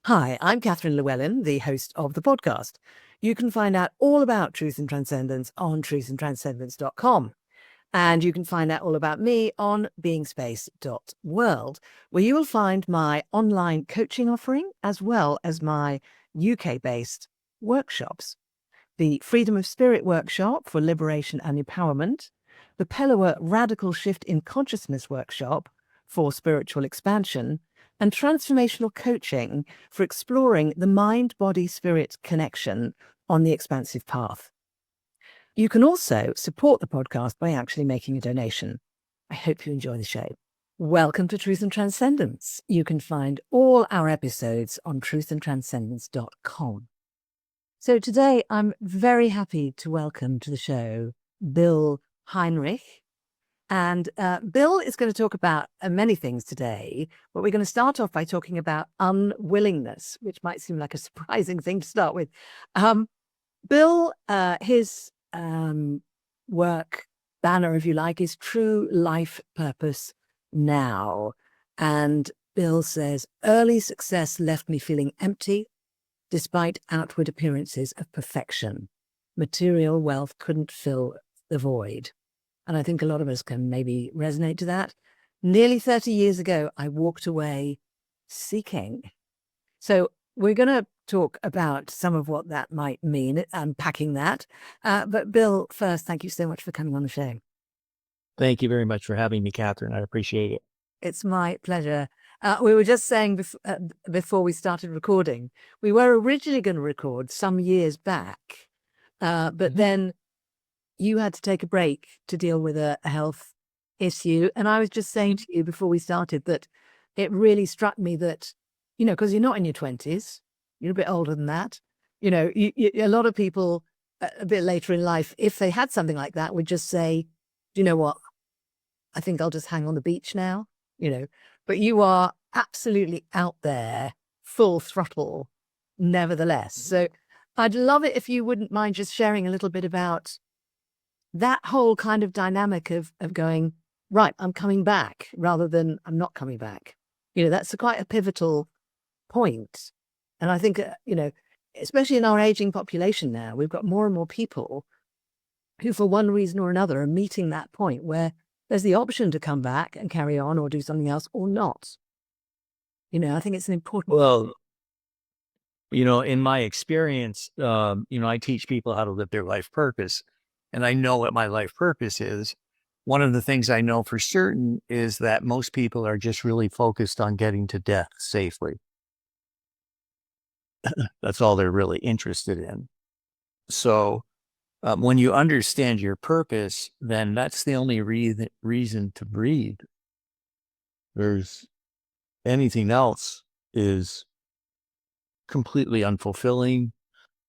Hi, I'm Catherine Llewellyn, the host of the podcast. You can find out all about Truth and Transcendence on truthandtranscendence.com. And you can find out all about me on beingspace.world, where you will find my online coaching offering as well as my UK-based workshops. The Freedom of Spirit workshop for liberation and empowerment, the Pellower Radical Shift in Consciousness workshop for spiritual expansion, and transformational coaching for exploring the mind-body-spirit connection on the expansive path. You can also support the podcast by actually making a donation. I hope you enjoy the show. Welcome to Truth and Transcendence. You can find all our episodes on truthandtranscendence.com. So today I'm very happy to welcome to the show Bill Heinrich. And Bill is going to talk about many things today, but we're going to start off by talking about unwillingness, which might seem like a surprising thing to start with. Bill, his work banner, if you like, is True Life Purpose Now. And Bill says, early success left me feeling empty, despite outward appearances of perfection. Material wealth couldn't fill the void. And I think a lot of us can maybe resonate to that. Nearly 30 years ago, I walked away seeking. So we're going to talk about some of what that might mean, unpacking that. But Bill, first, thank you so much for coming on the show. Thank you very much for having me, Catherine. I appreciate it. It's my pleasure. We were just saying before we started recording, we were originally going to record some years back, but then you had to take a break to deal with a health issue. And I was just saying to you before we started that it really struck me that, because you're not in your 20s, you're a bit older than that. A lot of people a bit later in life, if they had something like that, would just say, do you know what? I think I'll just hang on the beach now, but you are absolutely out there, full throttle, nevertheless. So I'd love it if you wouldn't mind just sharing a little bit about that whole kind of dynamic of going, right, I'm coming back rather than I'm not coming back. That's quite a pivotal point. And I think, especially in our aging population now, we've got more and more people who, for one reason or another, are meeting that point where there's the option to come back and carry on or do something else or not. I think it's an important. Well, in my experience, I teach people how to live their life purpose, and I know what my life purpose is. One of the things I know for certain is that most people are just really focused on getting to death safely. That's all they're really interested in. So when you understand your purpose, then that's the only reason to breathe. There's anything else is completely unfulfilling,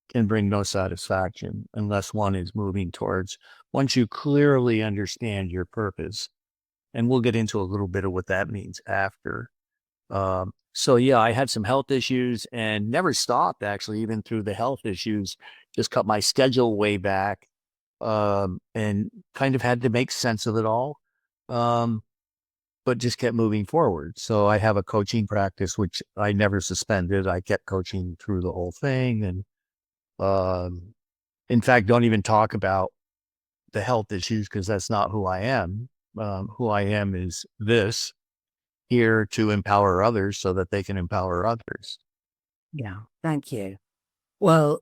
can bring no satisfaction unless one is moving towards, once you clearly understand your purpose. And we'll get into a little bit of what that means after. So yeah, I had some health issues and never stopped, actually, even through the health issues, just cut my schedule way back, and kind of had to make sense of it all. But just kept moving forward. So I have a coaching practice, which I never suspended. I kept coaching through the whole thing. And in fact, don't even talk about the health issues because that's not who I am. Who I am is this, here to empower others so that they can empower others. Yeah, thank you. Well,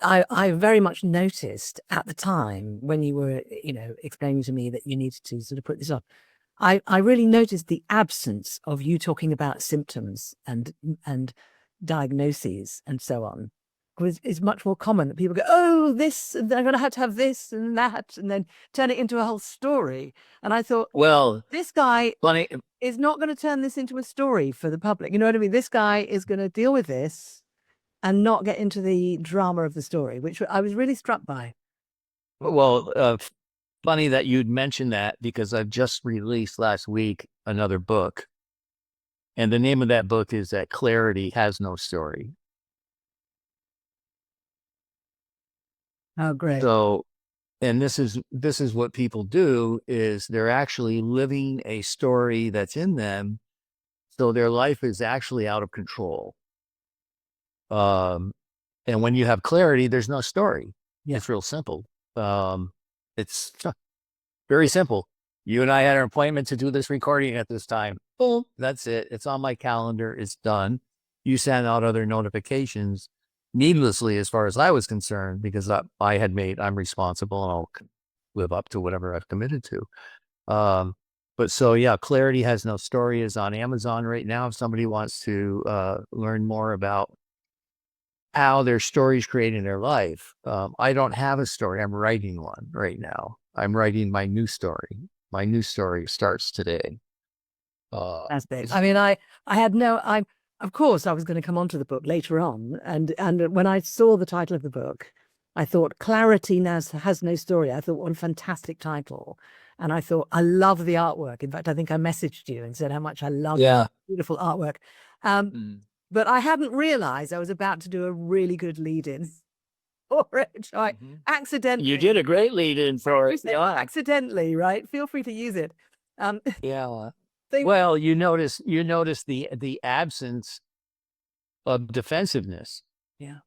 I very much noticed at the time when you were, explaining to me that you needed to sort of put this off. I really noticed the absence of you talking about symptoms and diagnoses and so on. It's much more common that people go, oh, this, and they're going to have this and that, and then turn it into a whole story. And I thought, well, this guy funny is not going to turn this into a story for the public. You know what I mean? This guy is going to deal with this and not get into the drama of the story, which I was really struck by. Well, funny that you'd mentioned that because I've just released last week another book. And the name of that book is that Clarity Has No Story. Oh, great. So, and this is what people do is they're actually living a story that's in them. So their life is actually out of control. And when you have clarity, there's no story. Yeah. It's real simple. It's very simple. You and I had an appointment to do this recording at this time. Boom, that's it. It's on my calendar. It's done. You send out other notifications needlessly, as far as I was concerned, because I'm responsible and I'll live up to whatever I've committed to. But so, yeah, Clarity Has No Story is on Amazon right now. If somebody wants to learn more about how their stories creating their life. I don't have a story. I'm writing one right now. I'm writing my new story. My new story starts today. That's big. I mean, I had no, of course, I was going to come on to the book later on. And when I saw the title of the book, I thought Clarity Has No Story. I thought, what a fantastic title. And I thought, I love the artwork. In fact, I think I messaged you and said how much I love beautiful artwork. But I hadn't realized I was about to do a really good lead-in for it. So I accidentally. You did a great lead-in for it. Yeah. Accidentally, right? Feel free to use it. Yeah. Well, you notice the absence of defensiveness. Yeah.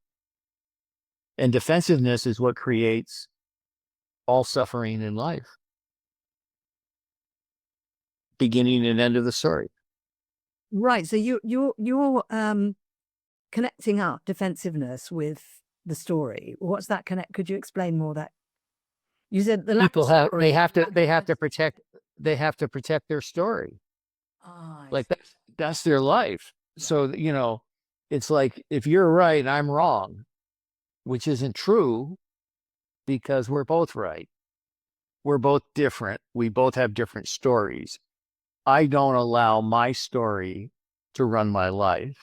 And defensiveness is what creates all suffering in life. Beginning and end of the story. Right. So you're connecting up defensiveness with the story. What's that connect? Could you explain more that? You said the people have to protect their story. Like that's their life. So, it's like, if you're right, I'm wrong, which isn't true, because we're both right. We're both different. We both have different stories. I don't allow my story to run my life.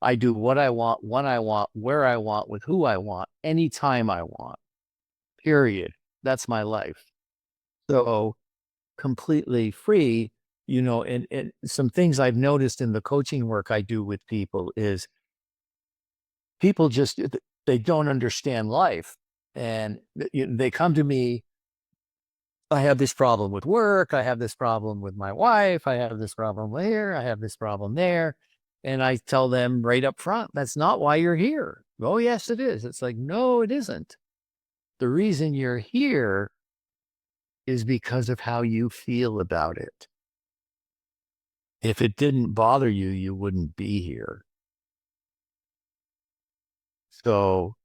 I do what I want, when I want, where I want, with who I want, anytime I want, period. That's my life. So completely free, and some things I've noticed in the coaching work I do with people is people they don't understand life. And they come to me, I have this problem with work. I have this problem with my wife. I have this problem here. I have this problem there. And I tell them right up front, that's not why you're here. Oh, yes, it is. It's like, no, it isn't. The reason you're here is because of how you feel about it. If it didn't bother you, you wouldn't be here. So,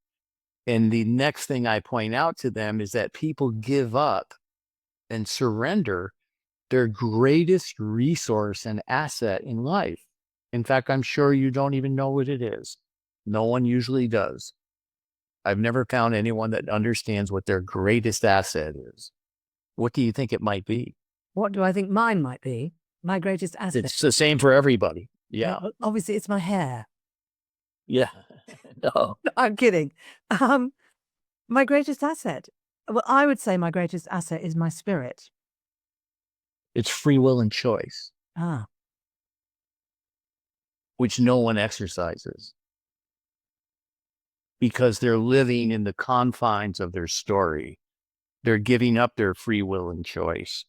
and the next thing I point out to them is that people give up and surrender their greatest resource and asset in life. In fact, I'm sure you don't even know what it is. No one usually does. I've never found anyone that understands what their greatest asset is. What do you think it might be? What do I think mine might be? My greatest asset. It's the same for everybody. Yeah. Well, obviously, it's my hair. Yeah. No. I'm kidding. My greatest asset. Well, I would say my greatest asset is my spirit. It's free will and choice, which no one exercises because they're living in the confines of their story. They're giving up their free will and choice.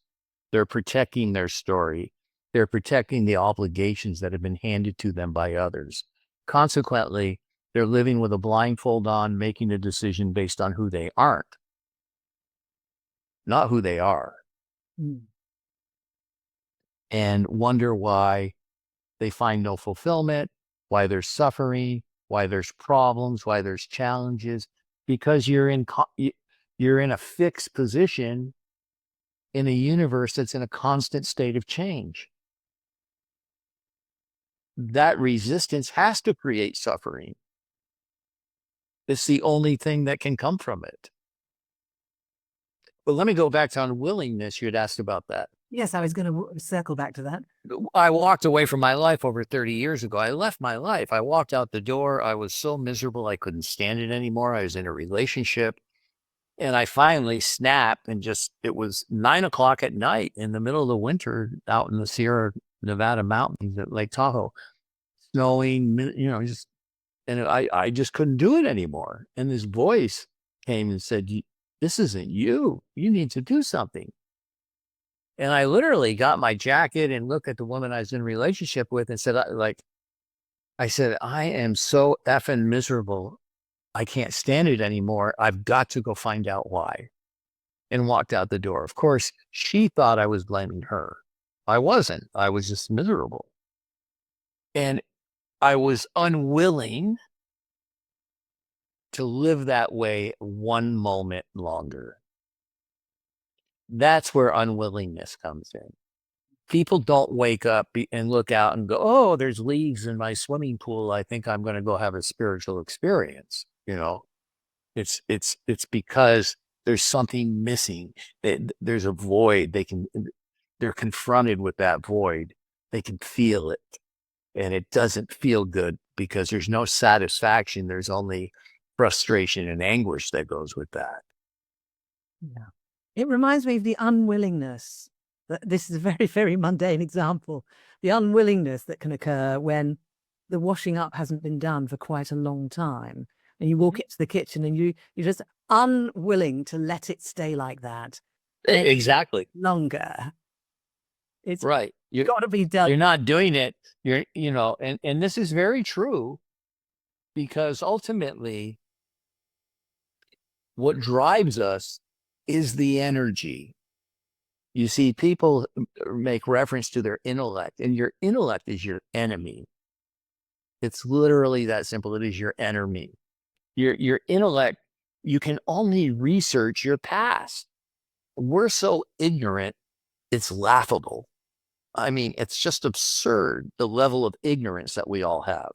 They're protecting their story. They're protecting the obligations that have been handed to them by others. Consequently, they're living with a blindfold on, making a decision based on who they aren't, not who they are. And wonder why they find no fulfillment, why there's suffering, why there's problems, why there's challenges, because you're in a fixed position in a universe that's in a constant state of change. That resistance has to create suffering. It's the only thing that can come from it. But let me go back to unwillingness. You had asked about that. Yes, I was going to circle back to that. I walked away from my life over 30 years ago. I left my life. I walked out the door. I was so miserable. I couldn't stand it anymore. I was in a relationship. And I finally snapped and it was 9:00 at night in the middle of the winter out in the Sierra Nevada mountains at Lake Tahoe, snowing, and I just couldn't do it anymore. And this voice came and said, this isn't you. You need to do something. And I literally got my jacket and looked at the woman I was in a relationship with and said, I said, I am so effing miserable. I can't stand it anymore. I've got to go find out why. And walked out the door. Of course, she thought I was blaming her. I wasn't. I was just miserable. And I was unwilling to live that way one moment longer. That's where unwillingness comes in. People don't wake up and look out and go, oh, there's leaves in my swimming pool. I think I'm going to go have a spiritual experience. It's because there's something missing. There's a void. They're confronted with that void. They can feel it, and it doesn't feel good because there's no satisfaction. There's only frustration and anguish that goes with that. Yeah. It reminds me of the unwillingness. This is a very, very mundane example. The unwillingness that can occur when the washing up hasn't been done for quite a long time. And you walk into the kitchen and you're just unwilling to let it stay like that Exactly. longer. It's Right. got to be done. You're not doing it. And this is very true because ultimately what drives us is the energy. You see, people make reference to their intellect, and your intellect is your enemy. It's literally that simple. It is your enemy. Your intellect, you can only research your past. We're so ignorant, it's laughable. I mean, it's just absurd, the level of ignorance that we all have,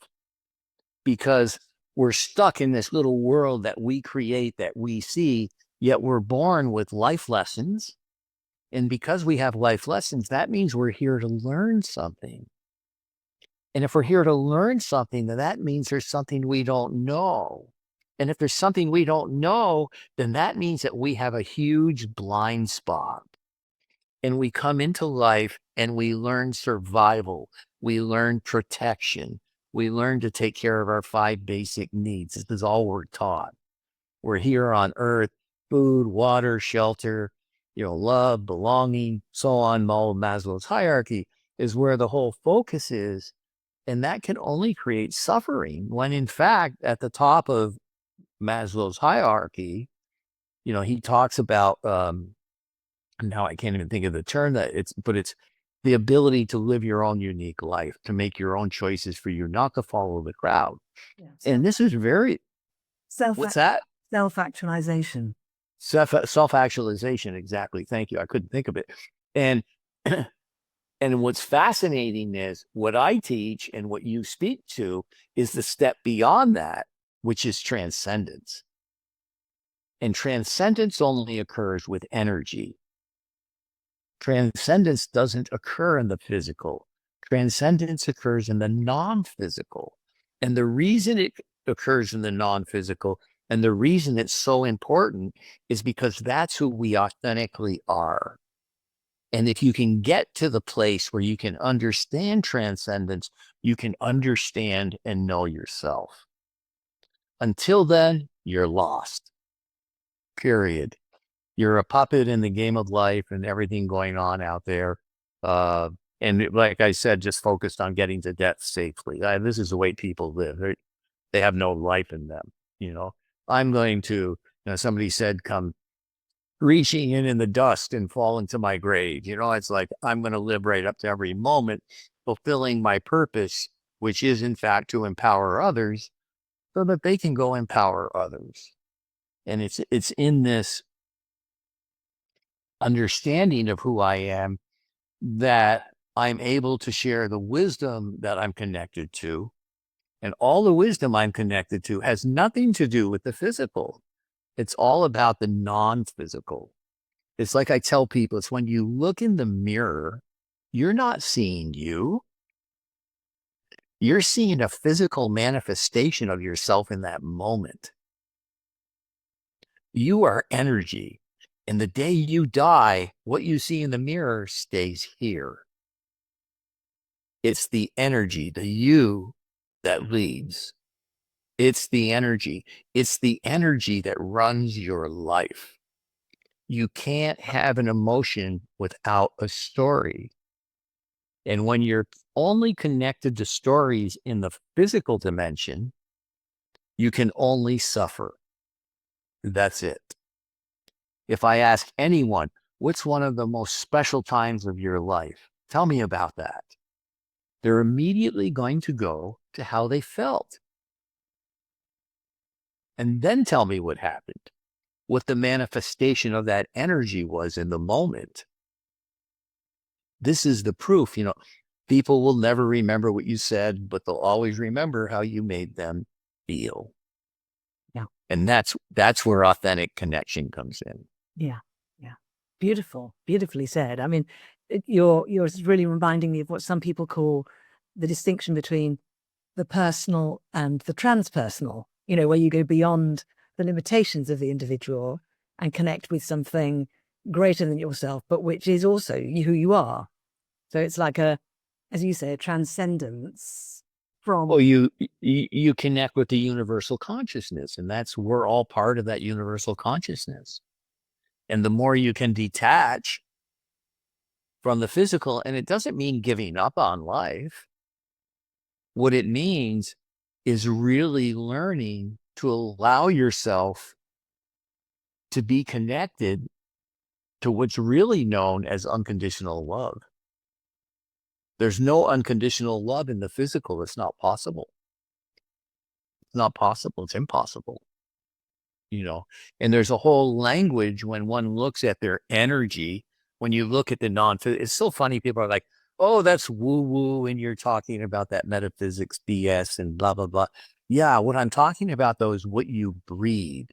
because we're stuck in this little world that we create, that we see, yet we're born with life lessons. And because we have life lessons, that means we're here to learn something. And if we're here to learn something, then that means there's something we don't know. And if there's something we don't know, then that means that we have a huge blind spot. And we come into life and we learn survival. We learn protection. We learn to take care of our 5 basic needs. This is all we're taught. We're here on earth, food, water, shelter, love, belonging, so on. Maslow's hierarchy is where the whole focus is. And that can only create suffering when, in fact, at the top of Maslow's hierarchy, he talks about, now I can't even think of the term but it's the ability to live your own unique life, to make your own choices for you, not to follow the crowd. Yeah. And this is very, what's that? Self-actualization. Self-actualization. Exactly. Thank you. I couldn't think of it. And, and what's fascinating is what I teach and what you speak to is the step beyond that, which is transcendence. And transcendence only occurs with energy. Transcendence doesn't occur in the physical. Transcendence occurs in the non-physical. And the reason it occurs in the non-physical and the reason it's so important is because that's who we authentically are. And if you can get to the place where you can understand transcendence, you can understand and know yourself. Until then, you're lost. Period. You're a puppet in the game of life and everything going on out there. And like I said, just focused on getting to death safely. This is the way people live. They have no life in them. I'm going to, somebody said, come reaching in the dust and fall into my grave. It's like, I'm going to live right up to every moment, fulfilling my purpose, which is in fact to empower others so that they can go empower others. And it's in this understanding of who I am that I'm able to share the wisdom that I'm connected to. And all the wisdom I'm connected to has nothing to do with the physical. It's all about the non-physical. It's like I tell people, it's when you look in the mirror, you're not seeing you. You're seeing a physical manifestation of yourself in that moment. You are energy. And the day you die, what you see in the mirror stays here. It's the energy, the you that leads. It's the energy. It's the energy that runs your life. You can't have an emotion without a story. And when you're only connected to stories in the physical dimension, you can only suffer. That's it. If I ask anyone, what's one of the most special times of your life? Tell me about that. They're immediately going to go to how they felt. And then tell me what happened, what the manifestation of that energy was in the moment. This is the proof. People will never remember what you said, but they'll always remember how you made them feel. Yeah. And that's where authentic connection comes in. Yeah. Yeah. Beautiful. Beautifully said. I mean, you're really reminding me of what some people call the distinction between the personal and the transpersonal, where you go beyond the limitations of the individual and connect with something greater than yourself, but which is also who you are. So it's like as you say, a transcendence from. Well, you connect with the universal consciousness, and we're all part of that universal consciousness. And the more you can detach from the physical, and it doesn't mean giving up on life. What it means is really learning to allow yourself to be connected to what's really known as unconditional love. There's no unconditional love in the physical. It's not possible. It's not possible. It's impossible. And there's a whole language when one looks at their energy, when you look at the it's so funny. People are like, oh, that's woo woo. And you're talking about that metaphysics BS and blah, blah, blah. Yeah. What I'm talking about though is what you breathe.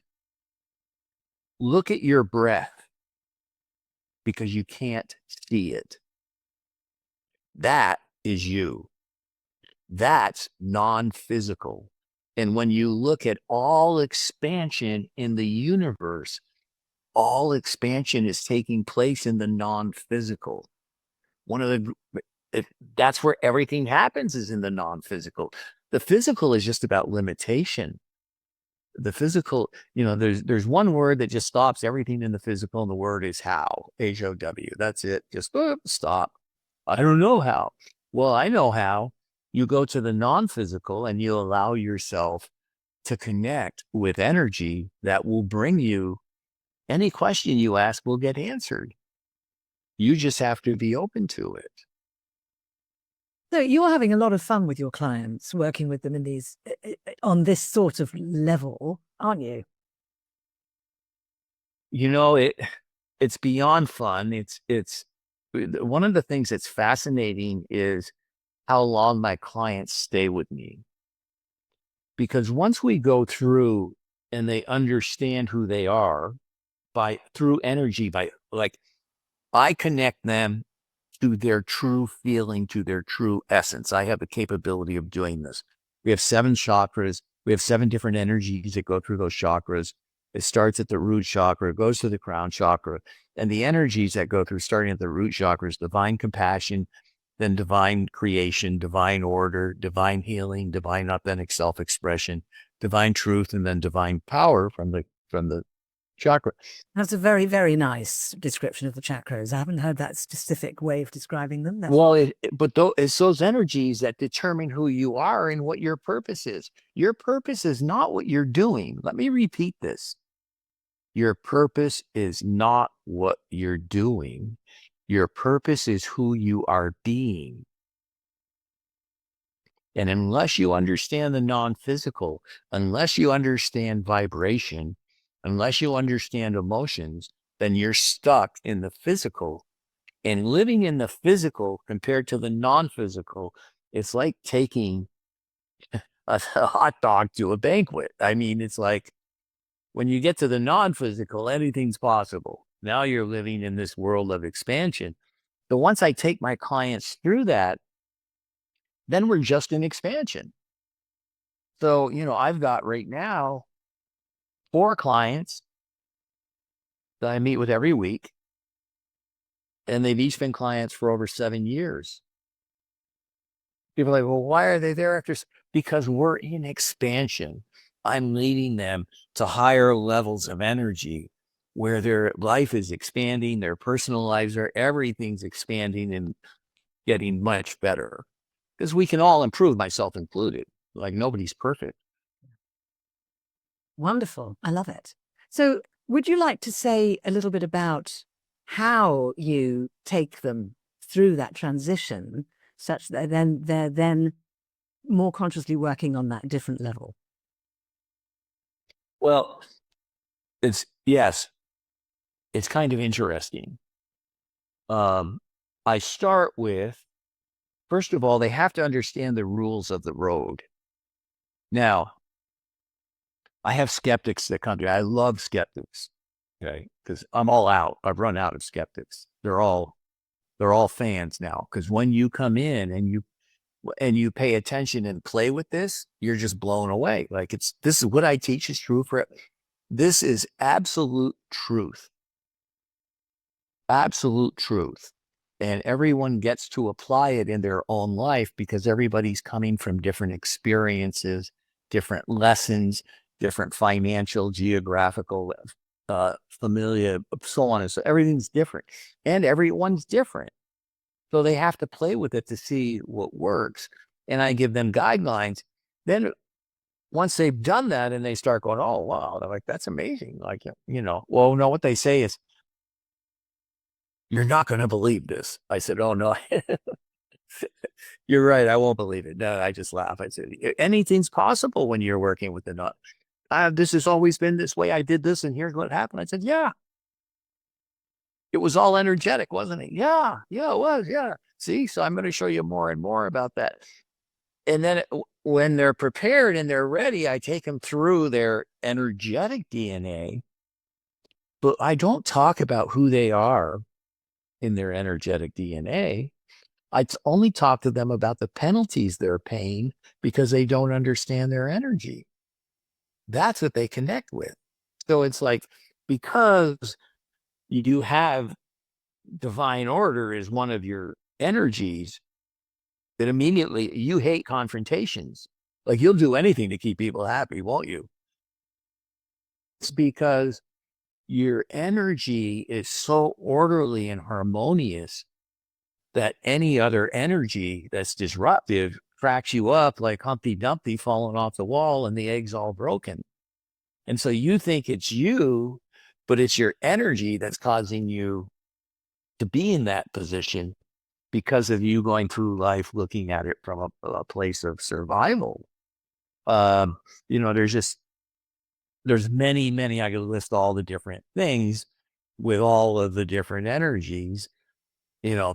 Look at your breath because you can't see it. That is you. That's non-physical. And when you look at all expansion in the universe, all expansion is taking place in the non-physical. That's where everything happens, is in the non-physical. The physical is just about limitation. The physical, there's one word that just stops everything in the physical, and the word is how, How. That's it. Just stop. I don't know how. Well, I know how. You go to the non-physical and you allow yourself to connect with energy that will bring you any question you ask will get answered. You just have to be open to it. So you're having a lot of fun with your clients, working with them on this sort of level, aren't you? It's beyond fun. It's one of the things that's fascinating is how long my clients stay with me. Because once we go through and they understand who they are through energy, I connect them to their true feeling, to their true essence. I have the capability of doing this. We have 7 chakras. We have 7 different energies that go through those chakras. It starts at the root chakra, goes to the crown chakra. And the energies that go through, starting at the root chakra, is divine compassion, then divine creation, divine order, divine healing, divine authentic self-expression, divine truth, and then divine power from the chakra. That's a very, very nice description of the chakras. I haven't heard that specific way of describing them. It's those energies that determine who you are and what your purpose is. Your purpose is not what you're doing. Let me repeat this. Your purpose is not what you're doing. Your purpose is who you are being. And unless you understand the non-physical, unless you understand vibration, unless you understand emotions, then you're stuck in the physical. And living in the physical compared to the non-physical, it's like taking a hot dog to a banquet. I mean, it's like when you get to the non-physical, anything's possible. Now you're living in this world of expansion. So once I take my clients through that, then we're just in expansion. So, I've got right now 4 clients that I meet with every week, and they've each been clients for over 7 years. People are like, well, why are they there after? Because we're in expansion. I'm leading them to higher levels of energy where their life is expanding, their personal lives everything's expanding. And getting much better, because we can all improve, myself included. Like, nobody's perfect. Wonderful. I love it. So, would you like to say a little bit about how you take them through that transition such that they're then more consciously working on that different level? Well, yes, it's kind of interesting. I start with, first of all, they have to understand the rules of the road. Now, I have skeptics that come to me. I love skeptics, okay, because I'm all out. I've run out of skeptics. They're all fans now, because when you come in and you pay attention and play with this, you're just blown away. Like, this is what I teach is true for this is absolute truth. Absolute truth. And everyone gets to apply it in their own life, because everybody's coming from different experiences, different lessons, different financial, geographical, familiar, so on and so. Everything's different, and everyone's different. So they have to play with it to see what works. And I give them guidelines. Then once they've done that and they start going, oh, wow, they're like, that's amazing. Like, well, no, what they say is, you're not going to believe this. I said, oh, no, you're right. I won't believe it. No, I just laugh. I said, anything's possible when you're working with the nut. This has always been this way. I did this and here's what happened. I said, yeah, it was all energetic, wasn't it? Yeah, it was. Yeah. See, so I'm going to show you more and more about that. And then when they're prepared and they're ready, I take them through their energetic DNA, but I don't talk about who they are in their energetic DNA. I only talk to them about the penalties they're paying because they don't understand their energy. That's what they connect with. So it's like, because you do have divine order as one of your energies, that immediately you hate confrontations. Like, you'll do anything to keep people happy, won't you? It's because your energy is so orderly and harmonious that any other energy that's disruptive cracks you up like Humpty Dumpty falling off the wall and the egg's all broken. And so you think it's you, but it's your energy that's causing you to be in that position, because of you going through life looking at it from a place of survival. Um, there's many, I could list all the different things with all of the different energies.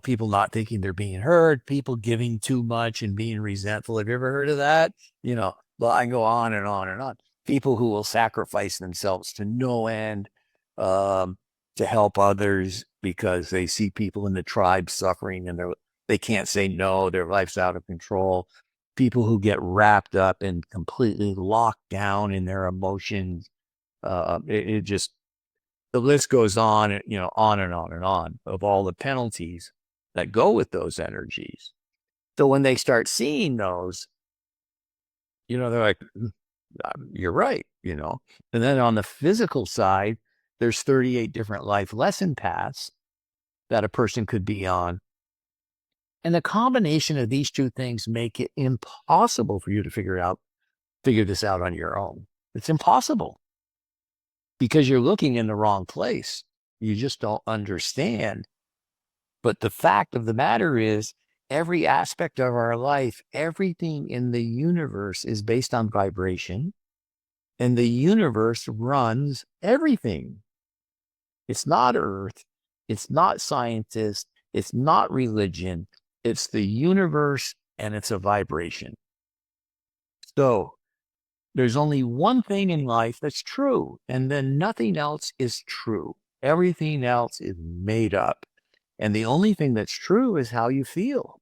People not thinking they're being heard, people giving too much and being resentful. Have you ever heard of that? Well, I can go on and on and on. People who will sacrifice themselves to no end, um, to help others because they see people in the tribe suffering and they can't say no, their life's out of control. People who get wrapped up and completely locked down in their emotions. It just, the list goes on, on and on and on, of all the penalties that go with those energies. So when they start seeing those, they're like, you're right, And then on the physical side, there's 38 different life lesson paths that a person could be on. And the combination of these two things make it impossible for you to figure this out on your own. It's impossible, because you're looking in the wrong place. You just don't understand. But the fact of the matter is, every aspect of our life, everything in the universe is based on vibration, and the universe runs everything. It's not Earth. It's not scientists. It's not religion. It's the universe, and it's a vibration. So there's only one thing in life that's true, and then nothing else is true. Everything else is made up. And the only thing that's true is how you feel.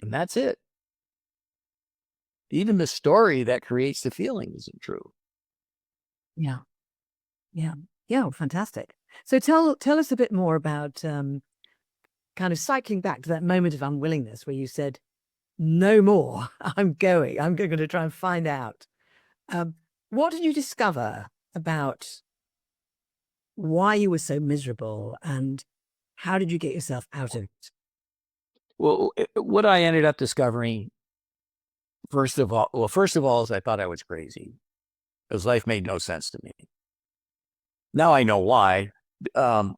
And that's it. Even the story that creates the feeling isn't true. Yeah. Yeah. Yeah. Fantastic. So tell us a bit more about kind of cycling back to that moment of unwillingness where you said, no more, I'm going to try and find out. What did you discover about why you were so miserable, and how did you get yourself out of it? Well, what I ended up discovering, first of all, is I thought I was crazy because life made no sense to me. Now I know why. Um,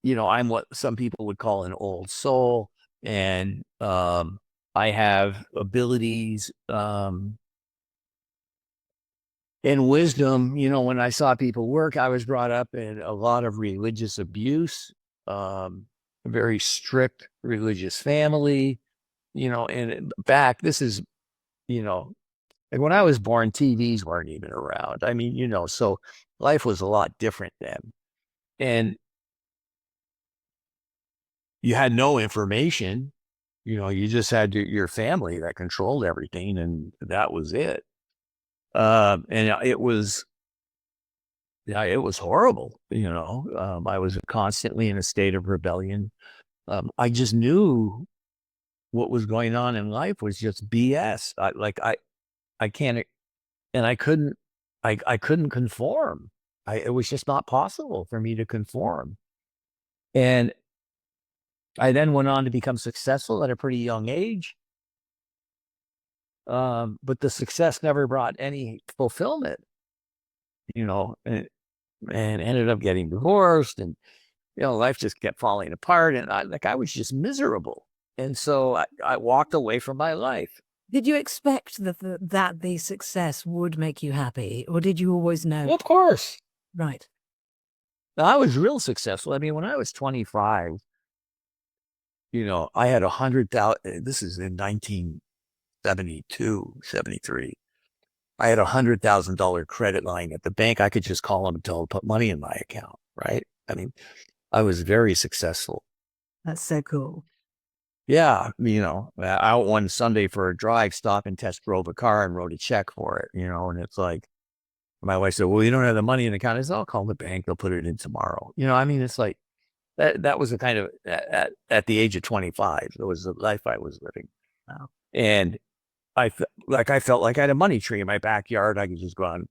I'm what some people would call an old soul, and I have abilities and wisdom. When I saw people work, I was brought up in a lot of religious abuse, a very strict religious family, and back, this is, you know, like when I was born, TVs weren't even around. I mean, so life was a lot different then. And you had no information. You just had your family that controlled everything, and that was it. And yeah, it was horrible. I was constantly in a state of rebellion. I just knew what was going on in life was just BS. I can't, and I couldn't conform. It was just not possible for me to conform. And I then went on to become successful at a pretty young age. But the success never brought any fulfillment, and ended up getting divorced, and life just kept falling apart, and I was just miserable. And so I walked away from my life. Did you expect that the success would make you happy, or did you always know? Of course. Right. Now, I was real successful. I mean, when I was 25, I had 100,000. This is in 1972, 73. I had $100,000 credit line at the bank. I could just call them and tell them to put money in my account, right? I mean, I was very successful. That's so cool. Yeah, out one Sunday for a drive, stop and test drove a car and wrote a check for it, and it's like, my wife said, well, you don't have the money in the account. I said, I'll call the bank. They'll put it in tomorrow. I mean, it's like, that was the kind of, at the age of 25, it was the life I was living. Wow. And I felt like I had a money tree in my backyard. I could just go out,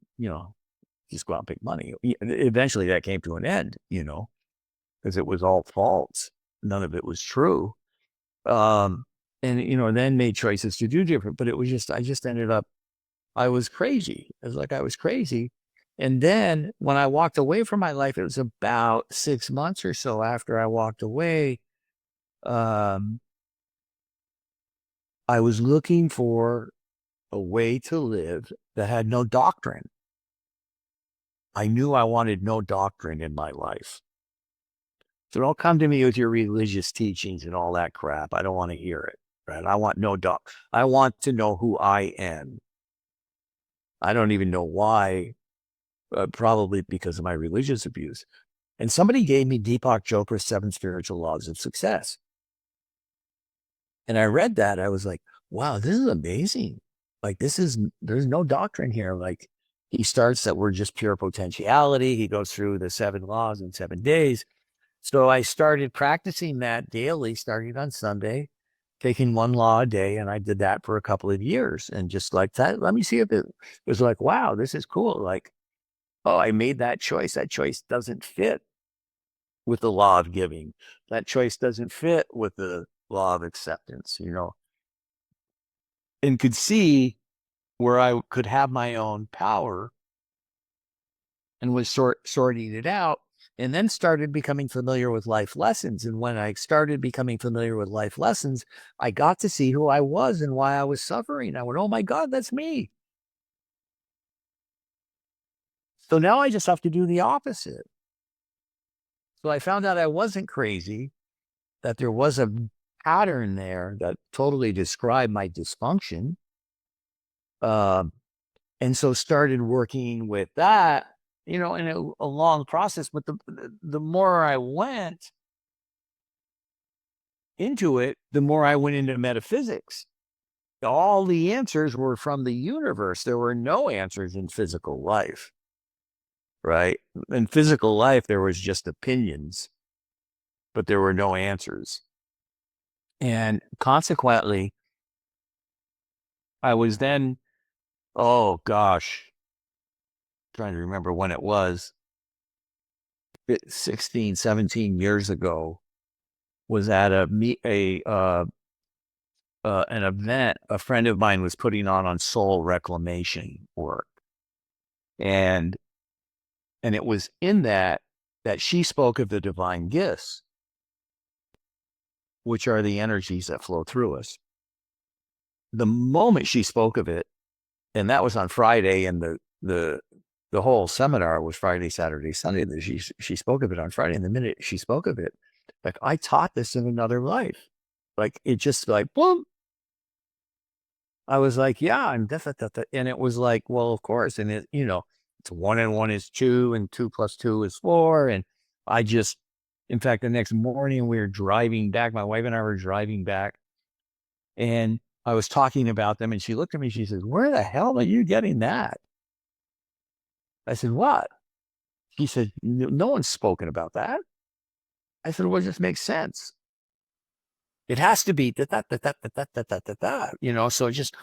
just go out and pick money. Eventually that came to an end, because it was all false. None of it was true. And, then made choices to do different, but I just ended up, I was crazy. It was like I was crazy. And then when I walked away from my life, it was about 6 months or so after I walked away. Um, I was looking for a way to live that had no doctrine. I knew I wanted no doctrine in my life. So don't come to me with your religious teachings and all that crap. I don't want to hear it. Right? I want no doc. I want to know who I am. I don't even know why. Probably because of my religious abuse. And somebody gave me Deepak Chopra's 7 Spiritual Laws of Success. And I read that. I was like, wow, this is amazing. Like, there's no doctrine here. Like, he starts that we're just pure potentiality. He goes through the 7 laws in 7 days. So I started practicing that daily, starting on Sunday, taking 1 law a day. And I did that for a couple of years. And just like that, let me see if it was like, wow, this is cool. Like, oh, I made that choice. That choice doesn't fit with the law of giving. That choice doesn't fit with the law of acceptance, and could see where I could have my own power, and was sorting it out, and then started becoming familiar with life lessons. And when I started becoming familiar with life lessons, I got to see who I was and why I was suffering. I went, oh my God, that's me. So now I just have to do the opposite. So I found out I wasn't crazy, that there was a pattern there that totally described my dysfunction. And so started working with that, in a long process. But the more I went into it, the more I went into metaphysics. All the answers were from the universe. There were no answers in physical life, right? In physical life, there was just opinions, but there were no answers. And consequently, I was then, oh gosh, trying to remember when it was, 16, 17 years ago, was at a an event a friend of mine was putting on soul reclamation work. And it was in that she spoke of the divine gifts, which are the energies that flow through us. The moment she spoke of it, and that was on Friday, and the whole seminar was Friday, Saturday, Sunday. She spoke of it on Friday, and the minute she spoke of it, like, I taught this in another life. Like, it just like boom. I was like, yeah, I'm definitely, and it was like, well, of course, and it's 1 and 1 is 2, and 2 plus 2 is 4, and I just, in fact, the next morning we were driving back. My wife and I were driving back, and I was talking about them, and she looked at me. She says, "Where the hell are you getting that?" I said, "What?" She said, "No one's spoken about that." I said, "Well, it just makes sense. It has to be that. So it just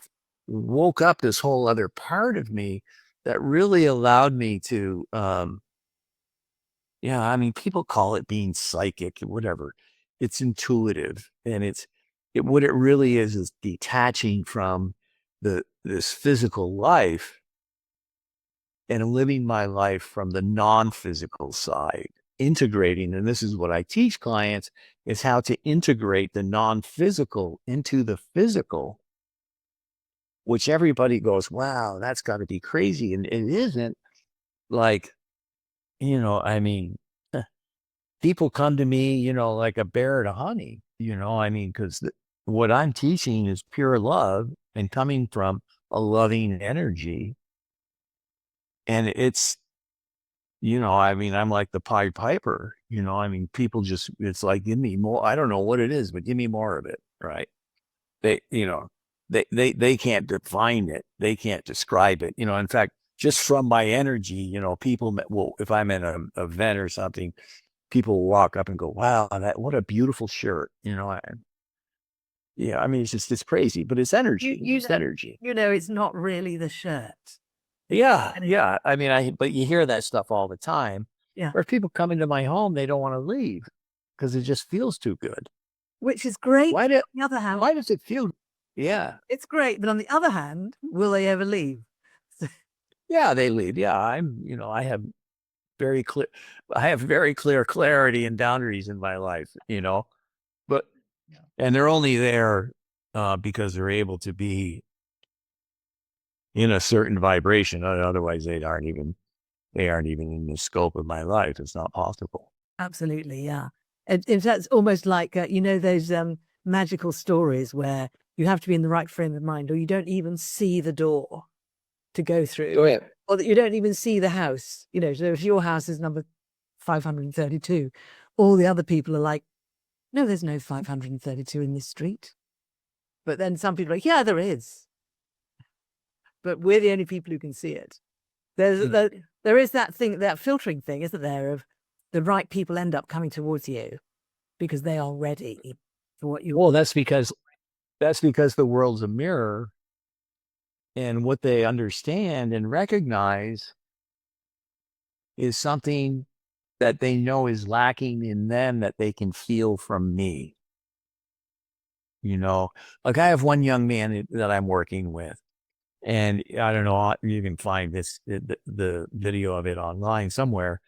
woke up this whole other part of me that really allowed me to, yeah, I mean, people call it being psychic, whatever. It's intuitive, and what it really is detaching from this physical life and living my life from the non-physical side, integrating. And this is what I teach clients, is how to integrate the non-physical into the physical, which everybody goes, wow, that's got to be crazy. And it isn't. Like, I mean, people come to me, like a bear to honey, I mean, because what I'm teaching is pure love and coming from a loving energy. And it's, I mean, I'm like the Pied Piper, I mean, people just, it's like, give me more. I don't know what it is, but give me more of it. Right. They, they can't define it. They can't describe it. In fact, just from my energy, people will, if I'm in an event or something, people will walk up and go, wow, what a beautiful shirt. Yeah, I mean, it's crazy, but it's energy. It's energy. It's not really the shirt. Yeah. Yeah. I mean, but you hear that stuff all the time. Yeah. Where people come into my home, they don't want to leave because it just feels too good. Which is great. On the other hand, why does it feel? Yeah. it's great. But on the other hand, will they ever leave? Yeah, they leave. Yeah. I have very clear, clarity and boundaries in my life, but, and they're only there because they're able to be in a certain vibration. Otherwise they aren't even in the scope of my life. It's not possible. Absolutely. Yeah. In fact, it's almost like, those magical stories where you have to be in the right frame of mind, or you don't even see the door to go through. Go ahead. Or that you don't even see the house. So if your house is number 532, all the other people are like, no, there's no 532 in this street. But then some people are like, yeah, there is. But we're the only people who can see it. There is that thing, that filtering thing, isn't there, of the right people end up coming towards you because they are ready for what you. Well, that's because the world's a mirror, and what they understand and recognize is something that they know is lacking in them that they can feel from me. Like, I have one young man that I'm working with, and I don't know, you can find the video of it online somewhere.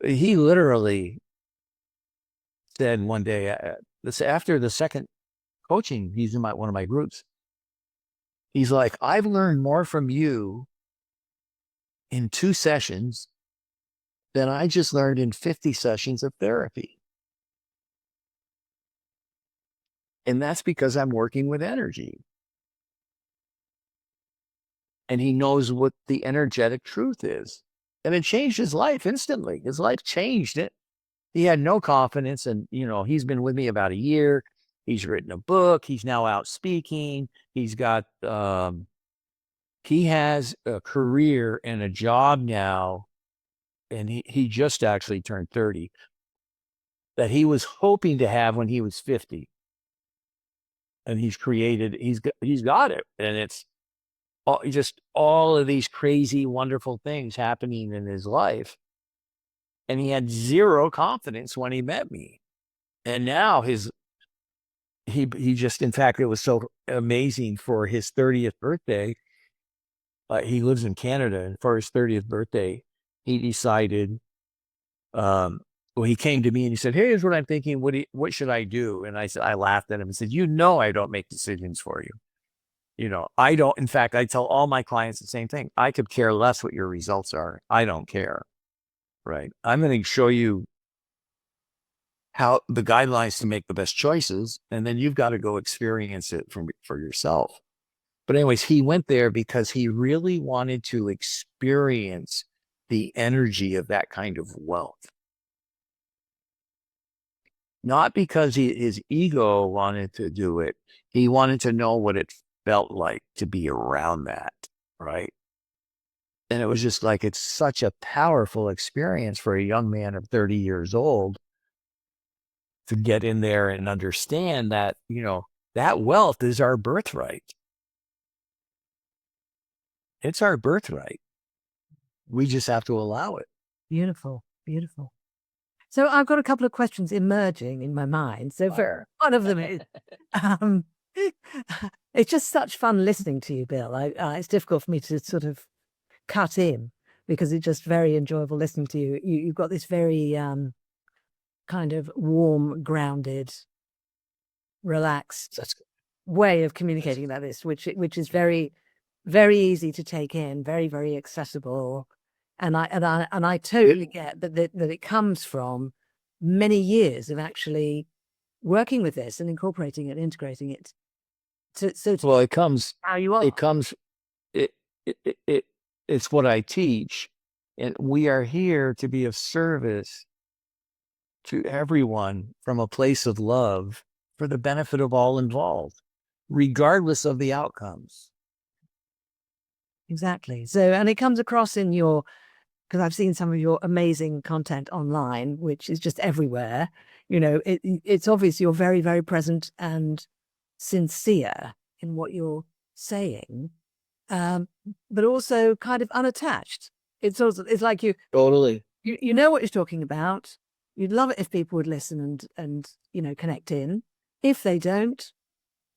He literally said one day, this after the second coaching, he's in one of my groups. He's like, I've learned more from you in 2 sessions than I just learned in 50 sessions of therapy. And that's because I'm working with energy. And he knows what the energetic truth is. And it changed his life instantly. His life changed it. He had no confidence. And, he's been with me about a year. He's written a book. He's now out speaking. He's got, he has a career and a job now. And he just actually turned 30 that he was hoping to have when he was 50. And he's got it. And it's just all of these crazy, wonderful things happening in his life. And he had zero confidence when he met me. And now he just, in fact, it was so amazing for his 30th birthday. He lives in Canada, and for his 30th birthday, he decided, well, he came to me and he said, "Hey, here's what I'm thinking. What should I do?" And I said, I laughed at him and said, I don't make decisions for you. I don't, in fact, I tell all my clients the same thing. I could care less what your results are. I don't care. Right. I'm going to show you how the guidelines to make the best choices. And then you've got to go experience it for yourself. But anyways, he went there because he really wanted to experience the energy of that kind of wealth. Not because his ego wanted to do it. He wanted to know what it felt like to be around that, right? And it was just like, it's such a powerful experience for a young man of 30 years old to get in there and understand that, that wealth is our birthright. It's our birthright. We just have to allow it. Beautiful, beautiful. So I've got a couple of questions emerging in my mind. So for one of them is, it's just such fun listening to you, Bill. It's difficult for me to sort of cut in because it's just very enjoyable listening to you. You've got this very kind of warm, grounded, relaxed way of communicating about this, which is very, very easy to take in, very, very accessible. And I totally get that it comes from many years of actually working with this and incorporating it, integrating it. Well, it comes how you are. It's what I teach, and we are here to be of service to everyone from a place of love for the benefit of all involved, regardless of the outcomes. Exactly. So, and it comes across in your, because I've seen some of your amazing content online, which is just everywhere. It's obvious you're very, very present and sincere in what you're saying, but also kind of unattached. It's like you totally, you know what you're talking about. You'd love it if people would listen and connect in. If they don't,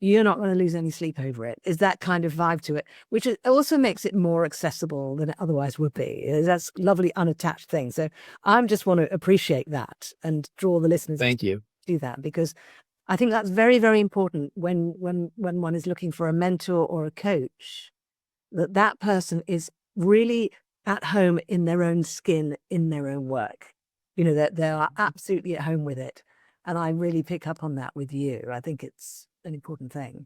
you're not going to lose any sleep over it. Is that kind of vibe to it, which also makes it more accessible than it otherwise would be. That's a lovely unattached thing. So I just want to appreciate that and draw the listeners. Thank you. Do that, because I think that's very, very important when one is looking for a mentor or a coach, that person is really at home in their own skin, in their own work. That they are absolutely at home with it. And I really pick up on that with you. I think it's an important thing.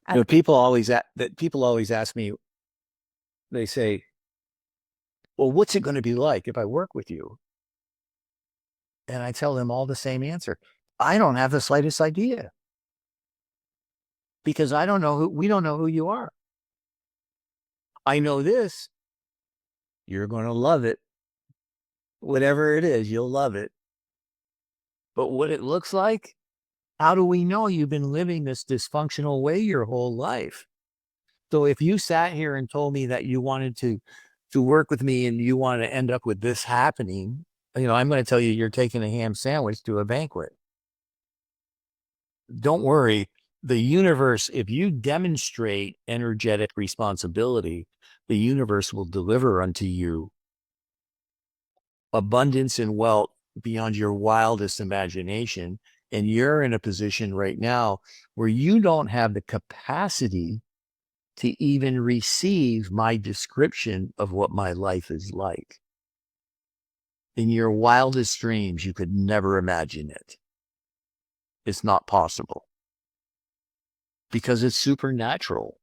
And people always ask me, they say, "Well, what's it going to be like if I work with you?" And I tell them all the same answer. I don't have the slightest idea, because we don't know who you are. I know this: you're going to love it. Whatever it is, you'll love it. But what it looks like, how do we know? You've been living this dysfunctional way your whole life. So if you sat here and told me that you wanted to work with me and you want to end up with this happening, I'm going to tell you, you're taking a ham sandwich to a banquet. Don't worry. The universe, if you demonstrate energetic responsibility, the universe will deliver unto you abundance and wealth beyond your wildest imagination. And you're in a position right now where you don't have the capacity to even receive my description of what my life is like. In your wildest dreams, you could never imagine it. It's not possible, because it's supernatural,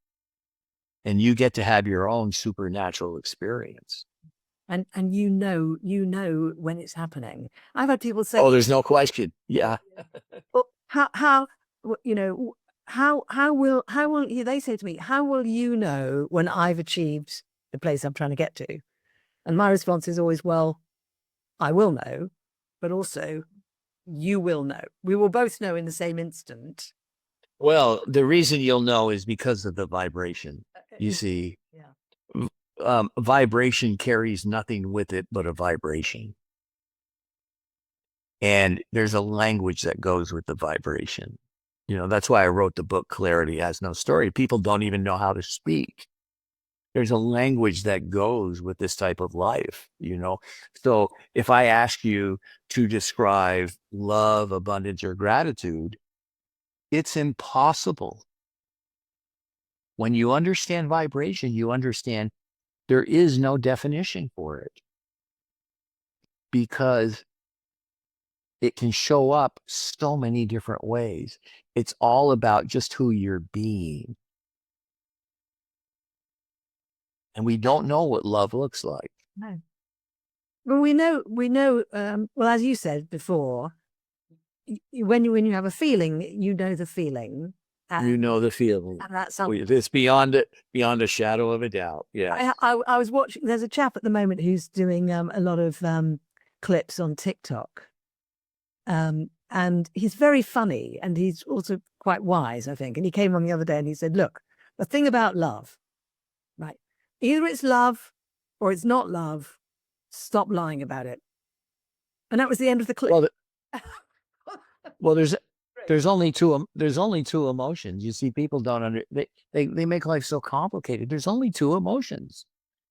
and you get to have your own supernatural experience. And when it's happening. I've had people say, "Oh, there's no question." Yeah. Well, how will you? They say to me, "How will you know when I've achieved the place I'm trying to get to?" And my response is always, "Well, I will know, but also you will know. We will both know in the same instant." Well, the reason you'll know is because of the vibration. You see, vibration carries nothing with it but a vibration. And there's a language that goes with the vibration. That's why I wrote the book, Clarity Has No Story. People don't even know how to speak. There's a language that goes with this type of life. So if I ask you to describe love, abundance, or gratitude, it's impossible. When you understand vibration, you understand there is no definition for it, because it can show up so many different ways. It's all about just who you're being. And we don't know what love looks like. No. Well, we know, well, as you said before, when you have a feeling, you know the feeling. You know the feeling. And that's something. It's beyond a shadow of a doubt. Yeah. I was watching, there's a chap at the moment who's doing a lot of clips on TikTok. And he's very funny, and he's also quite wise, I think. And he came on the other day and he said, look, the thing about love, right? Either it's love or it's not love. Stop lying about it. And that was the end of the clip. Well, there's only two emotions. You see, people don't they make life so complicated. There's only two emotions.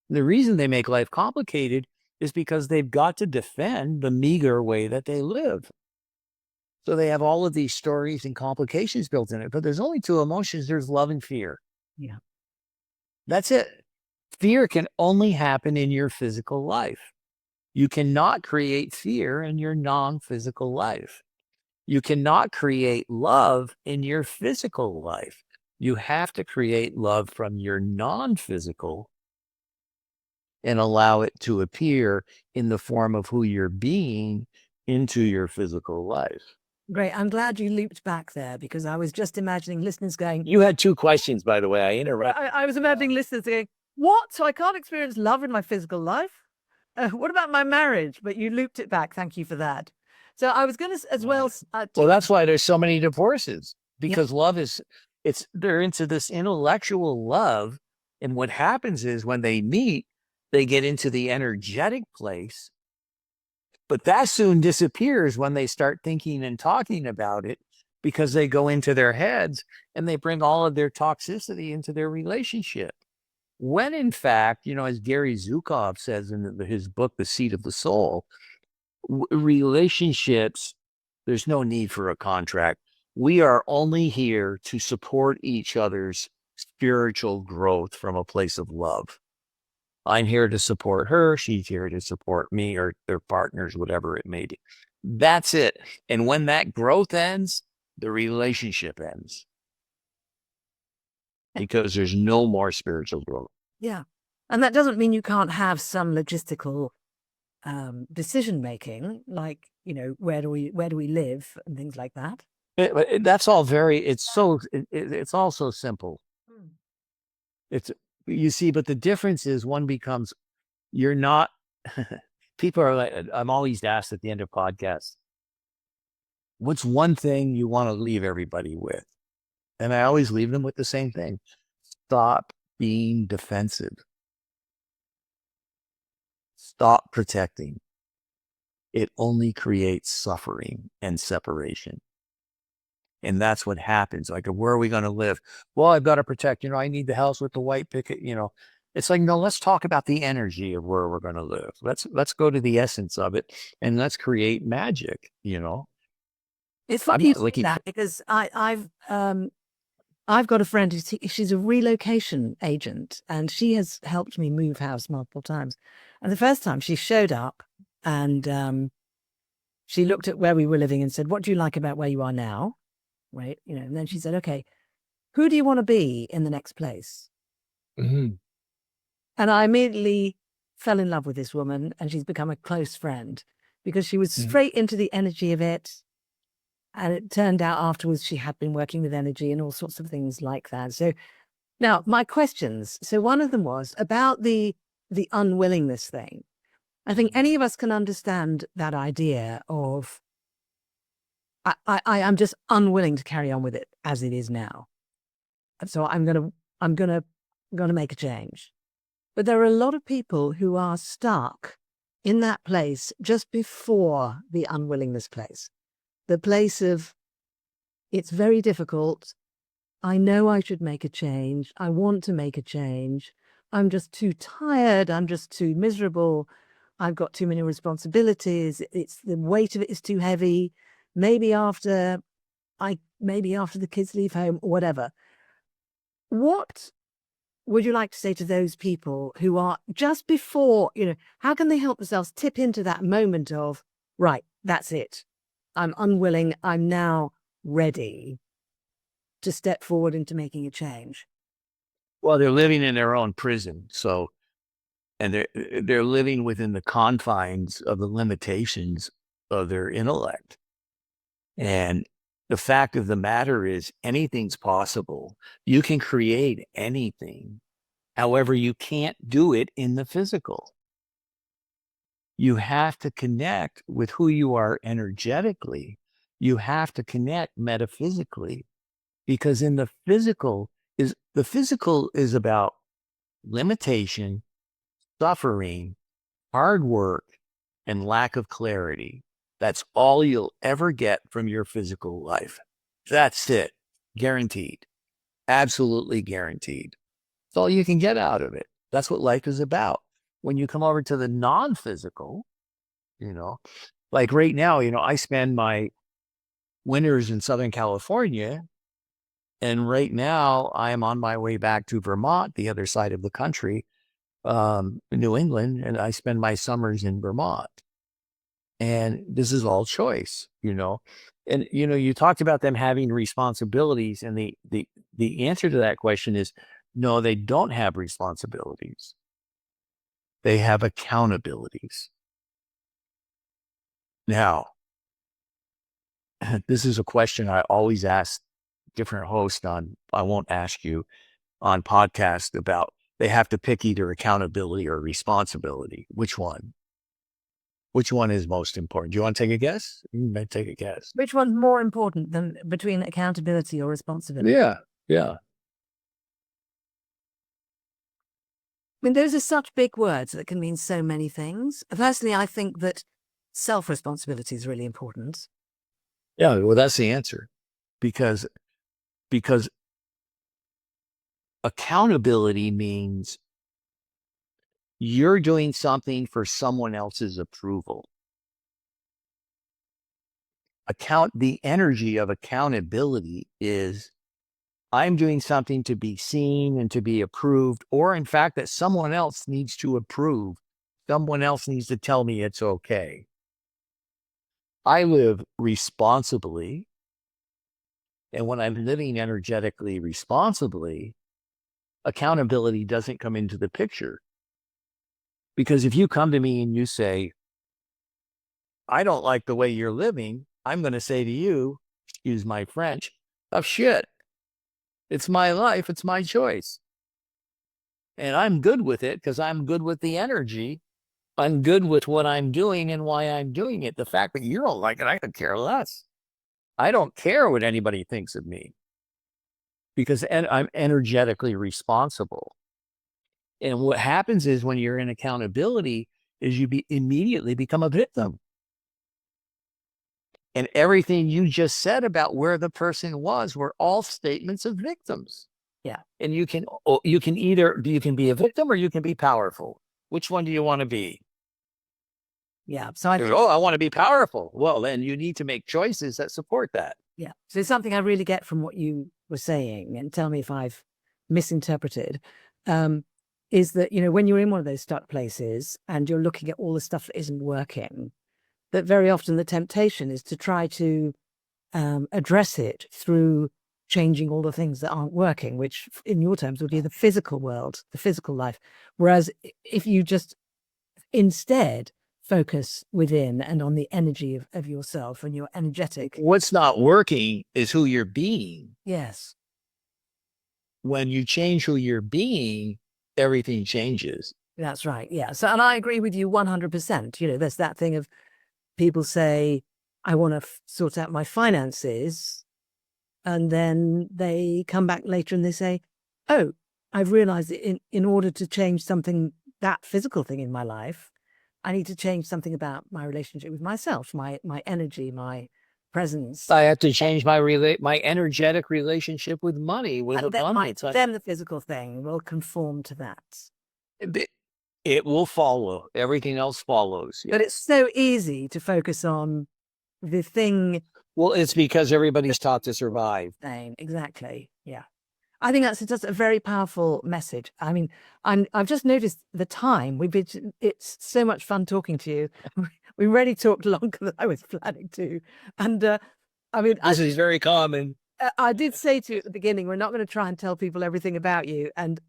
The reason they make life complicated is because they've got to defend the meager way that they live. So they have all of these stories and complications built in it. But there's only two emotions. There's love and fear. Yeah. That's it. Fear can only happen in your physical life. You cannot create fear in your non-physical life. You cannot create love in your physical life. You have to create love from your non-physical and allow it to appear in the form of who you're being into your physical life. Great. I'm glad you looped back there, because I was just imagining listeners going. You had two questions, by the way. I interrupted. I was imagining listeners going, what? So I can't experience love in my physical life? What about my marriage? But you looped it back. Thank you for that. So I was going to as well. Well, that's why there's so many divorces, because love they're into this intellectual love. And what happens is when they meet, they get into the energetic place. But that soon disappears when they start thinking and talking about it, because they go into their heads and they bring all of their toxicity into their relationship. When in fact, as Gary Zukov says in his book, The Seat of the Soul, relationships, there's no need for a contract. We are only here to support each other's spiritual growth from a place of love. I'm here to support her. She's here to support me, or their partners, whatever it may be. That's it. And when that growth ends, the relationship ends, because there's no more spiritual growth. Yeah. And that doesn't mean you can't have some logistical decision making, like, where do we live and things like that. That's all it's all so simple. You see, but the difference is you're not, people are like, I'm always asked at the end of podcasts, what's one thing you want to leave everybody with? And I always leave them with the same thing. Stop being defensive. Stop protecting. It only creates suffering and separation. And that's what happens. Like, where are we going to live? Well, I've got to protect, I need the house with the white picket, It's like, no, let's talk about the energy of where we're going to live. Let's go to the essence of it, and let's create magic, It's funny you say that, because I've got a friend she's a relocation agent, and she has helped me move house multiple times. And the first time she showed up, and she looked at where we were living and said, what do you like about where you are now? Right. And then she said, okay, who do you want to be in the next place? Mm-hmm. And I immediately fell in love with this woman, and she's become a close friend, because she was straight into the energy of it. And it turned out afterwards she had been working with energy and all sorts of things like that. So now my questions. So one of them was about the unwillingness thing. I think any of us can understand that idea of, I am just unwilling to carry on with it as it is now. So I'm gonna make a change. But there are a lot of people who are stuck in that place just before the unwillingness place, the place of, it's very difficult. I know I should make a change. I want to make a change. I'm just too tired. I'm just too miserable. I've got too many responsibilities. It's the weight of it is too heavy. Maybe after the kids leave home or whatever. What would you like to say to those people who are just before, how can they help themselves tip into that moment of, right, that's it. I'm unwilling. I'm now ready to step forward into making a change. Well, they're living in their own prison. And they're living within the confines of the limitations of their intellect. And the fact of the matter is anything's possible. You can create anything. However, you can't do it in the physical. You have to connect with who you are energetically. You have to connect metaphysically, because in the physical is about limitation, suffering, hard work, and lack of clarity. That's all you'll ever get from your physical life. That's it. Guaranteed. Absolutely guaranteed. That's all you can get out of it. That's what life is about. When you come over to the non-physical, like right now, I spend my winters in Southern California. And right now I am on my way back to Vermont, the other side of the country, New England, and I spend my summers in Vermont. And this is all choice, And you talked about them having responsibilities, and the answer to that question is no, they don't have responsibilities. They have accountabilities. Now, this is a question I always ask different hosts I won't ask you on podcast about. They have to pick either accountability or responsibility. Which one? Which one is most important? Do you want to take a guess? You may take a guess. Which one's more important than between accountability or responsibility? Yeah. I mean, those are such big words that can mean so many things. Personally, I think that self-responsibility is really important. Yeah, well, that's the answer. Because accountability means you're doing something for someone else's approval. The energy of accountability is I'm doing something to be seen and to be approved, or in fact, that someone else needs to approve. Someone else needs to tell me it's okay. I live responsibly. And when I'm living energetically responsibly, accountability doesn't come into the picture. Because if you come to me and you say, I don't like the way you're living, I'm going to say to you, excuse my French, oh shit. It's my life. It's my choice. And I'm good with it because I'm good with the energy. I'm good with what I'm doing and why I'm doing it. The fact that you don't like it, I could care less. I don't care what anybody thinks of me because I'm energetically responsible. And what happens is when you're in accountability is you immediately become a victim. And everything you just said about where the person was were all statements of victims. Yeah. And you can be a victim or you can be powerful. Which one do you want to be? Yeah. So I want to be powerful. Well, then you need to make choices that support that. Yeah. So something I really get from what you were saying, and tell me if I've misinterpreted, is that, when you're in one of those stuck places and you're looking at all the stuff that isn't working, that very often the temptation is to try to address it through changing all the things that aren't working, which in your terms would be the physical world, the physical life. Whereas if you just instead focus within and on the energy of yourself and you're energetic. What's not working is who you're being. Yes. When you change who you're being, everything changes. That's right. Yeah. So, and I agree with you 100%. There's that thing of people say, I want to sort out my finances. And then they come back later and they say, oh, I've realized that in order to change something, that physical thing in my life, I need to change something about my relationship with myself, my energy, my presence. I have to change my energetic relationship with money, with abundance. Then the physical thing will conform to that. It will follow. Everything else follows. But it's so easy to focus on the thing. Well, it's because everybody's taught to survive. Exactly. Yeah. I think that's just a very powerful message. I mean, I've just noticed the time. It's so much fun talking to you. We already talked longer than I was planning to. And I mean, this is very common. I did say to you at the beginning, we're not going to try and tell people everything about you. And,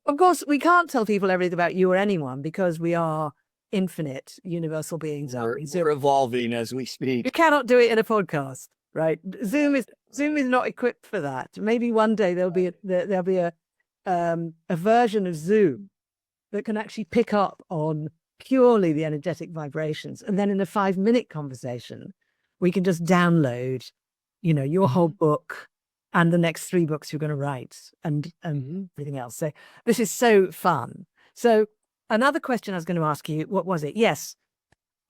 of course, we can't tell people everything about you or anyone because we are infinite universal beings. We're evolving as we speak. You cannot do it in a podcast, right? Zoom is not equipped for that. Maybe one day there'll be a version of Zoom that can actually pick up on purely the energetic vibrations, and then in a 5-minute conversation, we can just download, your whole book and the next 3 books you're going to write and everything else. So this is so fun. So another question I was going to ask you, what was it? Yes.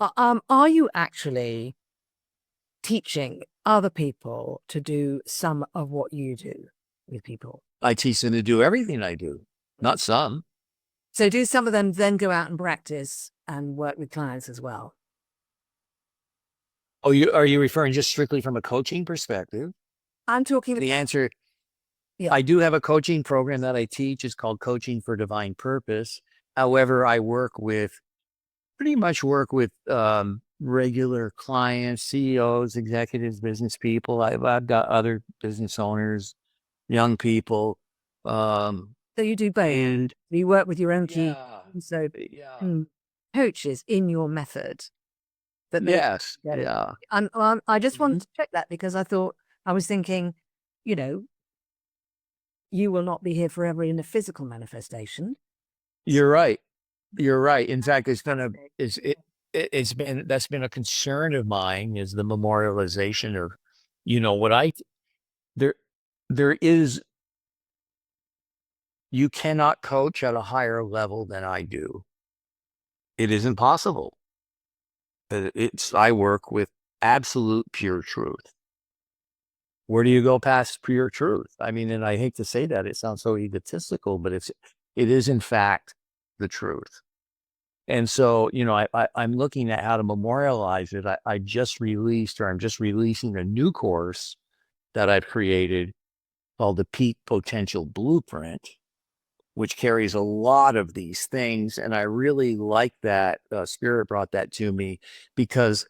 Are you actually teaching other people to do some of what you do with people? I teach them to do everything I do, not some. So do some of them then go out and practice and work with clients as well? Oh, are you referring just strictly from a coaching perspective? I'm talking. The answer, yeah. I do have a coaching program that I teach. It's called Coaching for Divine Purpose. However, I pretty much work with regular clients, CEOs, executives, business people. I've got other business owners, young people. So you do both. And you work with your own key. So yeah. Coaches in your method. Yes. Yeah. I just wanted to check that because I was thinking, you will not be here forever in a physical manifestation. You're right. You're right. In fact, that's been a concern of mine, is the memorialization of, you cannot coach at a higher level than I do. It isn't possible. I work with absolute pure truth. Where do you go past pure truth? I mean, and I hate to say that, it sounds so egotistical, but it is in fact the truth. And so, I'm looking at how to memorialize it. I'm just releasing a new course that I've created called the Peak Potential Blueprint, which carries a lot of these things. And I really like that. Spirit brought that to me because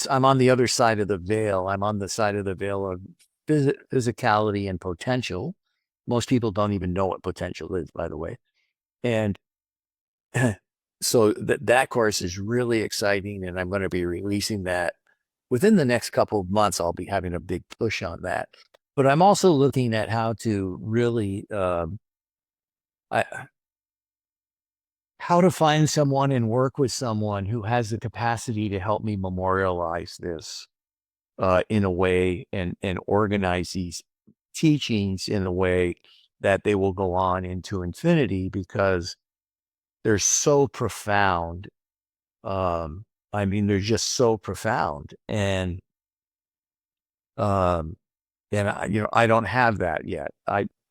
I'm on the other side of the veil. I'm on the side of the veil of physicality and potential. Most people don't even know what potential is, by the way. And so that course is really exciting, and I'm going to be releasing that within the next couple of months. I'll be having a big push on that. But I'm also looking at how to really, how to find someone and work with someone who has the capacity to help me memorialize this in a way and organize these teachings in a way that they will go on into infinity, because they're so profound. I mean, they're just so profound. And I don't have that yet.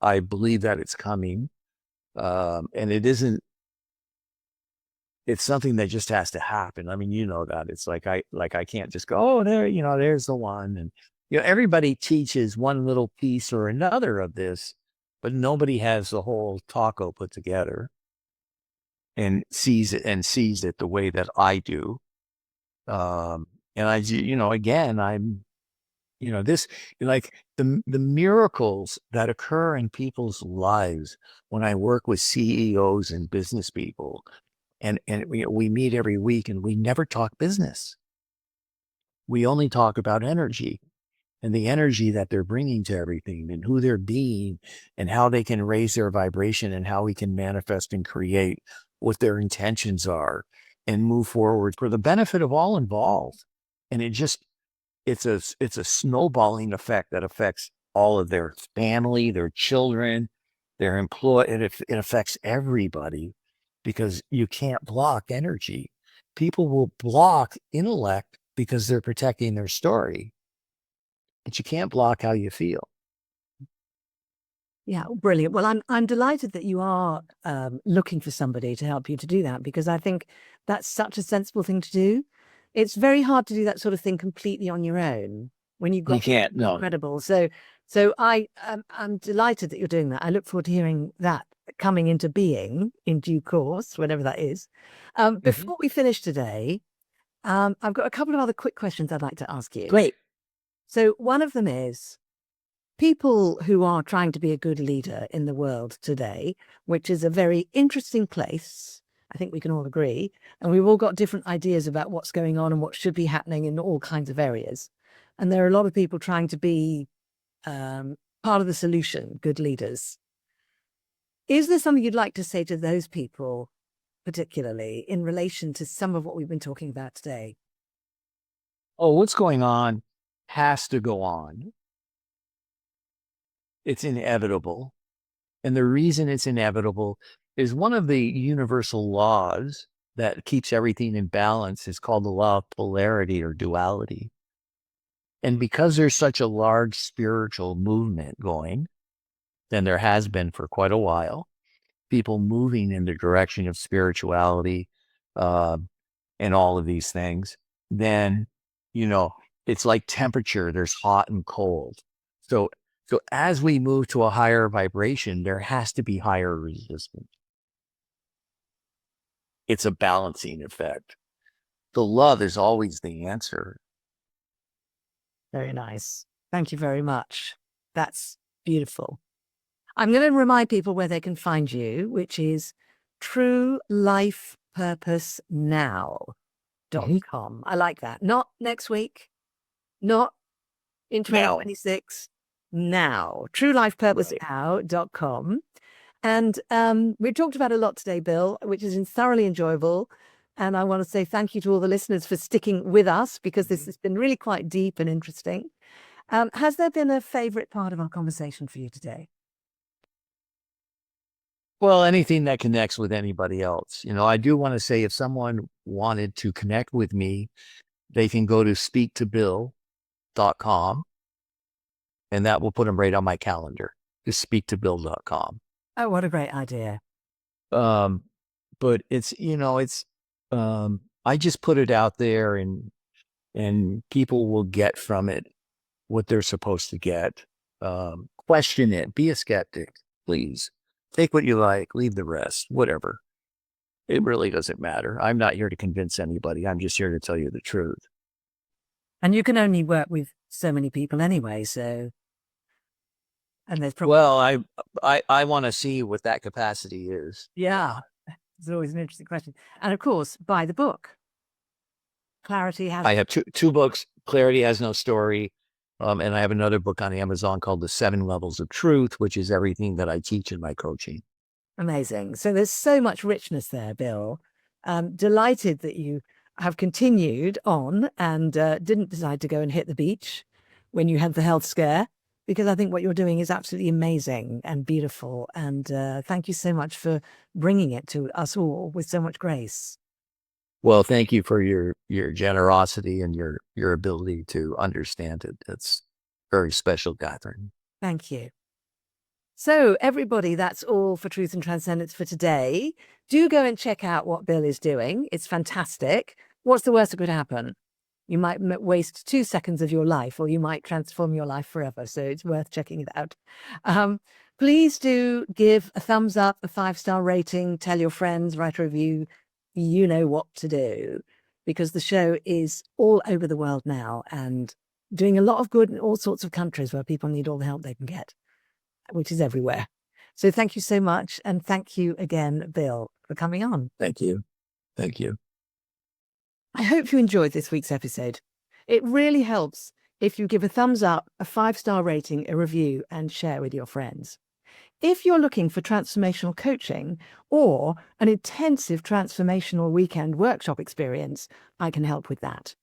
I believe that it's coming. And it's something that just has to happen. I mean, that it's like I can't just go, oh, there's the one. And, everybody teaches one little piece or another of this, but nobody has the whole taco put together and sees it the way that I do. And again, I'm, this, like the miracles that occur in people's lives when I work with CEOs and business people, and we meet every week and we never talk business. We only talk about energy and the energy that they're bringing to everything and who they're being and how they can raise their vibration and how we can manifest and create what their intentions are and move forward for the benefit of all involved. And it's a snowballing effect that affects all of their family, their children, their employee. It affects everybody, because you can't block energy. People will block intellect because they're protecting their story. But you can't block how you feel. Yeah, brilliant. Well, I'm delighted that you are looking for somebody to help you to do that, because I think that's such a sensible thing to do. It's very hard to do that sort of thing completely on your own when you've You got can't, no. incredible. So I'm delighted that you're doing that. I look forward to hearing that coming into being in due course, whenever that is. Before we finish today, I've got a couple of other quick questions I'd like to ask you. Great. So one of them is, people who are trying to be a good leader in the world today, which is a very interesting place, I think we can all agree, and we've all got different ideas about what's going on and what should be happening in all kinds of areas. And there are a lot of people trying to be part of the solution, good leaders. Is there something you'd like to say to those people, particularly in relation to some of what we've been talking about today? Oh, what's going on has to go on. It's inevitable. And the reason it's inevitable is one of the universal laws that keeps everything in balance is called the law of polarity or duality. And because there's such a large spiritual movement going, and there has been for quite a while, people moving in the direction of spirituality and all of these things, then, it's like temperature. There's hot and cold. So as we move to a higher vibration, there has to be higher resistance. It's a balancing effect. The love is always the answer. Very nice. Thank you very much. That's beautiful. I'm going to remind people where they can find you, which is truelifepurposenow.com. I like that. Not next week, not in 2026, now. truelifepurposenow.com. And we talked about a lot today, Bill, which is thoroughly enjoyable. And I want to say thank you to all the listeners for sticking with us, because this has been really quite deep and interesting. Has there been a favorite part of our conversation for you today? Well, anything that connects with anybody else. I do want to say, if someone wanted to connect with me, they can go to speaktobill.com, and that will put them right on my calendar, is speaktobill.com. Oh, what a great idea. But it's, I just put it out there, and people will get from it what they're supposed to get. Question it, be a skeptic, please. Take what you like, leave the rest, whatever. It really doesn't matter. I'm not here to convince anybody. I'm just here to tell you the truth. And you can only work with so many people anyway, so. And there's probably. Well, I want to see what that capacity is. Yeah, it's always an interesting question. And of course, buy the book. Clarity has. I have two books. Clarity Has No Story. And I have another book on Amazon called The 7 Levels of Truth, which is everything that I teach in my coaching. Amazing. So there's so much richness there, Bill. Delighted that you have continued on and didn't decide to go and hit the beach when you had the health scare, because I think what you're doing is absolutely amazing and beautiful. And thank you so much for bringing it to us all with so much grace. Well, thank you for your generosity and your ability to understand it. That's very special, Catherine. Thank you. So everybody, that's all for Truth and Transcendence for today. Do go and check out what Bill is doing. It's fantastic. What's the worst that could happen? You might waste 2 seconds of your life, or you might transform your life forever. So it's worth checking it out. Please do give a thumbs up, a 5-star rating, tell your friends, write a review. You know what to do, because the show is all over the world now and doing a lot of good in all sorts of countries where people need all the help they can get, which is everywhere. So thank you so much. And thank you again, Bill, for coming on. Thank you. Thank you. I hope you enjoyed this week's episode. It really helps if you give a thumbs up, a 5-star rating, a review, and share with your friends. If you're looking for transformational coaching or an intensive transformational weekend workshop experience, I can help with that.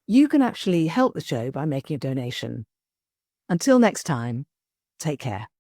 You can actually help the show by making a donation. Until next time, take care.